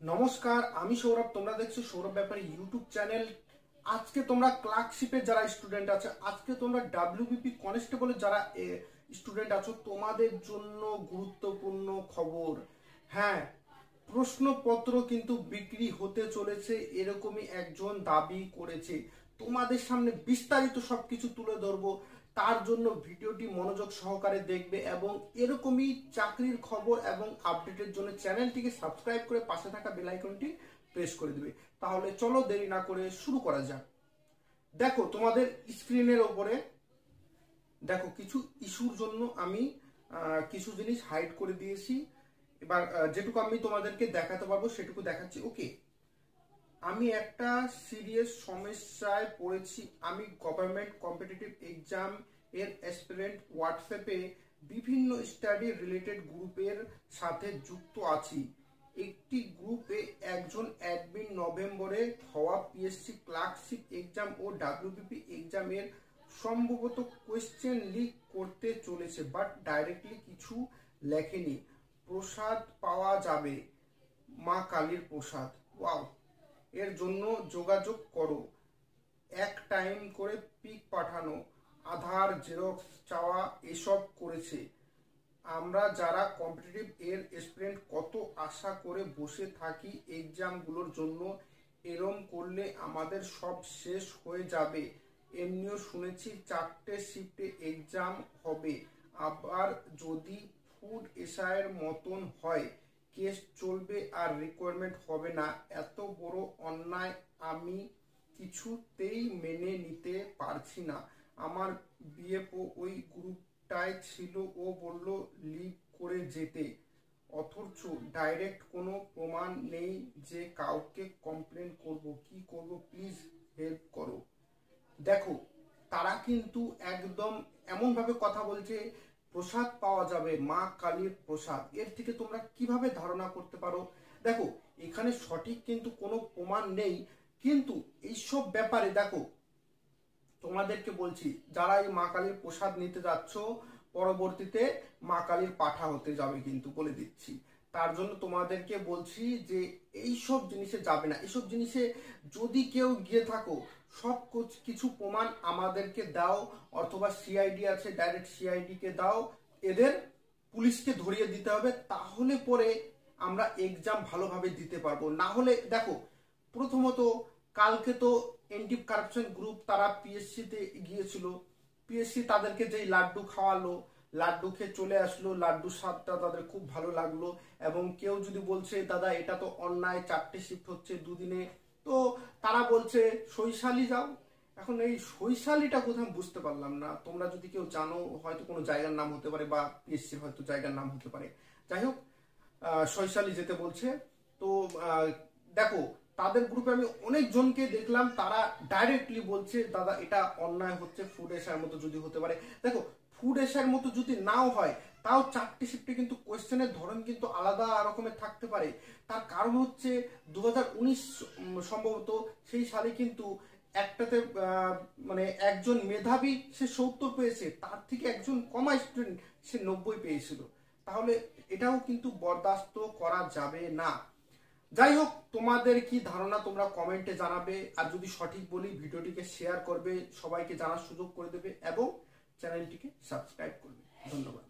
নমস্কার, আমি সৌরভ। তোমরা দেখছো সৌরভ ব্যাপারী ইউটিউব চ্যানেল। আজকে তোমরা ক্লার্কশিপের যারা স্টুডেন্ট আছে, আজকে তোমরা ডাব্লিউবিপি কনস্টেবলের যারা স্টুডেন্ট আছো, তোমাদের জন্য গুরুত্বপূর্ণ খবর। হ্যাঁ, প্রশ্নপত্র কিন্তু বিক্রি হতে চলেছে, এরকমই একজন দাবি করেছে। তোমাদের সামনে বিস্তারিত সবকিছু তুলে ধরবো, তার জন্য ভিডিওটি মনোযোগ সহকারে দেখবে এবং এরকমই চাকরির খবর এবং আপডেটের জন্য চ্যানেলটিকে সাবস্ক্রাইব করে পাশে থাকা বেল আইকনটি প্রেস করে দেবে। তাহলে চলো দেরি না করে শুরু করা যাক। দেখো তোমাদের স্ক্রিনের ওপরে দেখো কিছু ইস্যুর জন্য আমি কিছু জিনিস হাইড করে দিয়েছি। এবার যেটুকু আমি তোমাদেরকে দেখাতে পারবো সেটুকু দেখাচ্ছি। ওকে, আমি একটা সিরিয়াস সমস্যায় পড়েছি। আমি গভর্নমেন্ট কম্পিটিটিভ এক্সাম এর অ্যাসপিরেন্ট হোয়াটসঅ্যাপে বিভিন্ন স্টাডি রিলেটেড গ্রুপের সাথে যুক্ত আছি। একটি গ্রুপে একজন অ্যাডমিন নভেম্বরে হওয়া পিএসসি ক্লার্কশিপ এক্সাম ও ডাব্লিউবিপি এক্সামের সম্ভবত কোয়েশ্চেন লিক করতে চলেছে, বাট ডাইরেক্টলি কিছু লেখেনি। প্রসাদ পাওয়া যাবে, মা কালীর প্রসাদ। ওয়াও, এর জন্য যোগাযোগ করো। এক টাইম করে পিক পাঠানো, আধার জেরক্স চাওয়া, এসব করেছে। আমরা যারা কম্পিটিটিভ এর স্টুডেন্ট কত আশা করে বসে থাকি এক্সামগুলোর জন্য। এরম করলে আমাদের সব শেষ হয়ে যাবে। এমনিও শুনেছি 4টে শিফটে এক্সাম হবে, আবার যদি ফুড এসআইয়ের মতন হয় কেস চলবে আর রিকোয়ারমেন্ট হবে না। এত বড় অন্যায় আমি কিছুতেই মেনে নিতে পারছি না। আমার বিএফও ওই গ্রুপটায় ছিল, ও বলল লিভ করে যেতে, অথচ ডাইরেক্ট কোনো প্রমাণ নেই যে কাউকে কমপ্লেন করব। কি করব, প্লিজ হেল্প করো। দেখো, তারা কিন্তু একদম এমনভাবে কথা বলছে প্রসাদ পাওয়া যাবে, মা কালীর প্রসাদ। এর থেকে তোমরা কিভাবে ধারণা করতে পারো? দেখো, এখানে সঠিক কিন্তু কোনো প্রমাণ নেই, কিন্তু এইসব ব্যাপারে দেখো তোমাদেরকে বলছি, যারা এই মা কালীর প্রসাদ নিতে যাচ্ছ, পরবর্তীতে মা কালীর পাঠা হতে যাবে কিন্তু, বলে দিচ্ছি। তার জন্য তোমাদেরকে বলছি যে এইসব জিনিসে যাবে না। এইসব জিনিসে যদি কেউ গিয়ে থাকো, সব কিছু প্রমাণ আমাদেরকে দাও, অথবা সিআইডি আছে, ডাইরেক্ট সিআইডি কে দাও। এদের পুলিশকে ধরিয়ে দিতে হবে, তাহলে পরে আমরা এক্সাম ভালোভাবে দিতে পারবো। না হলে দেখো, প্রথমত কালকে তো এন্টি কারাপশন গ্রুপ তারা পিএসসি তে গিয়েছিল। পিএসসি তাদেরকে যেই লাড্ডু খাওয়ালো, লাড্ডু খেয়ে চলে আসলো, লাড্ডু স্বাদটা তাদের খুব ভালো লাগলো। এবং কেউ যদি বলছে দাদা এটা তো অন্যায়, 4টে শিফট হচ্ছে দুদিনে, তো তারা বলছে সৈশালী যাও। এখন এই সৈশালীটা কোথাও বুঝতে পারলাম না। তোমরা যদি কেউ জানো, হয়তো কোনো জায়গার নাম হতে পারে, বা পিএসসি হয়তো জায়গার নাম হতে পারে। যাই হোক, সৈশালী যেতে বলছে। তো দেখো, তাদের গ্রুপে আমি অনেক জনকে দেখলাম, তারা ডাইরেক্টলি বলছে দাদা এটা অন্যায় হচ্ছে, ফুড এশার মতো যদি হতে পারে। দেখো, ফুড এশার মতো যদি নাও হয়, তাও 4টে শিফটে কিন্তু কোয়েশ্চেনের ধরন কিন্তু আলাদা রকমের থাকতে পারে। তার কারণ হচ্ছে 2019 সম্ভবত সেই সালে কিন্তু একটাতে মানে একজন মেধাবী সে 70 পেয়েছে, তার থেকে একজন কমা স্টুডেন্ট সে 90 পেয়েছিল। তাহলে এটাও কিন্তু বরদাস্ত করা যাবে না। যাই হোক, তোমাদের কি ধারণা তোমরা কমেন্টে জানাবে। আর যদি সঠিক বলি, ভিডিওটিকে শেয়ার করবে, সবাইকে জানার সুযোগ করে দেবে এবং চ্যানেলটিকে সাবস্ক্রাইব করবে। ধন্যবাদ।